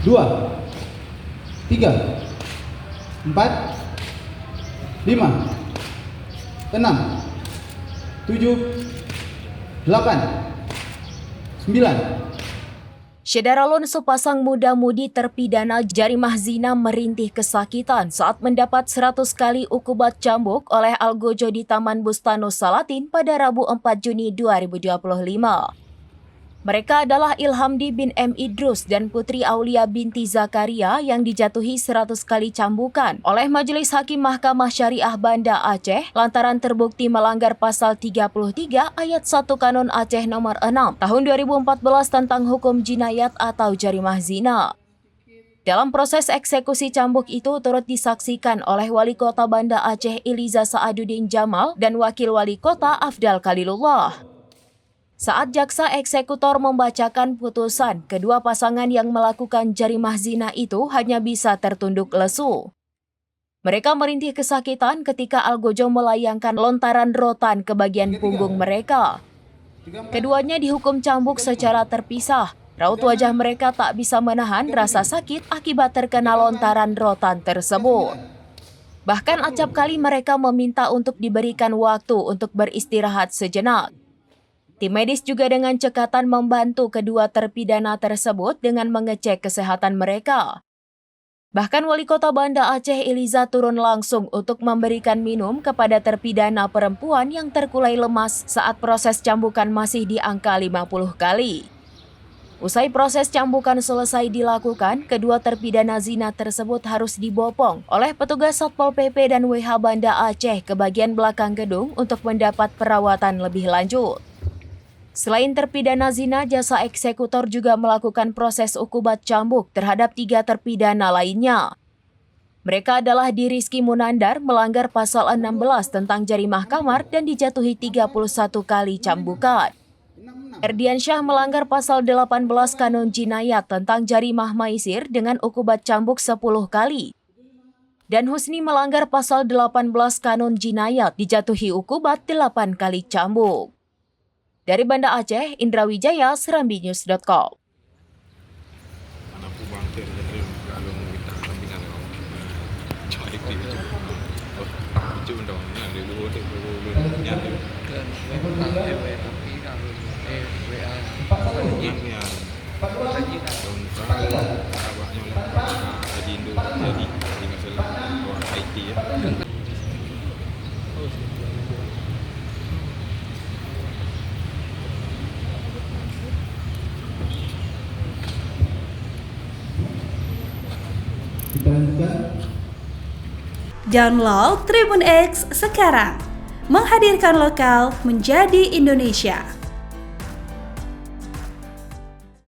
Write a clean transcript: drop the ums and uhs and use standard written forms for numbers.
2, 3, 4, 5, 6, 7, 8, 9. Syederalun, sepasang muda-mudi terpidana jarimah zina merintih kesakitan saat mendapat 100 kali ukubat cambuk oleh Algojo di Taman Bustanus Salatin pada Rabu 4 Juni 2025. Mereka adalah Ilhamdi bin M. Idrus dan Putri Aulia binti Zakaria yang dijatuhi 100 kali cambukan oleh Majelis Hakim Mahkamah Syariah Banda Aceh lantaran terbukti melanggar pasal 33 ayat 1 Kanun Aceh nomor 6 tahun 2014 tentang hukum jinayat atau jarimah zina. Dalam proses eksekusi cambuk itu turut disaksikan oleh Wali Kota Banda Aceh Iliza Saaduddin Jamal dan Wakil Wali Kota Afdal Khalilullah. Saat jaksa eksekutor membacakan putusan, kedua pasangan yang melakukan jarimah zina itu hanya bisa tertunduk lesu. Mereka merintih kesakitan ketika Algojo melayangkan lontaran rotan ke bagian punggung mereka. Keduanya dihukum cambuk secara terpisah. Raut wajah mereka tak bisa menahan rasa sakit akibat terkena lontaran rotan tersebut. Bahkan acap kali mereka meminta untuk diberikan waktu untuk beristirahat sejenak. Tim medis juga dengan cekatan membantu kedua terpidana tersebut dengan mengecek kesehatan mereka. Bahkan Wali Kota Banda Aceh Iliza turun langsung untuk memberikan minum kepada terpidana perempuan yang terkulai lemas saat proses cambukan masih di angka 50 kali. Usai proses cambukan selesai dilakukan, kedua terpidana zina tersebut harus dibopong oleh petugas Satpol PP dan WH Banda Aceh ke bagian belakang gedung untuk mendapat perawatan lebih lanjut. Selain terpidana zina, jasa eksekutor juga melakukan proses ukubat cambuk terhadap 3 terpidana lainnya. Mereka adalah Rizky Munandar melanggar pasal 16 tentang jarimah kamar dan dijatuhi 31 kali cambukan. Erdiansyah melanggar pasal 18 Kanun Jinayat tentang jarimah maisir dengan ukubat cambuk 10 kali. Dan Husni melanggar pasal 18 Kanun Jinayat dijatuhi ukubat 8 kali cambuk. Dari Banda Aceh, Indra Wijaya, serambinews.com. Download Tribun X sekarang, menghadirkan lokal menjadi Indonesia.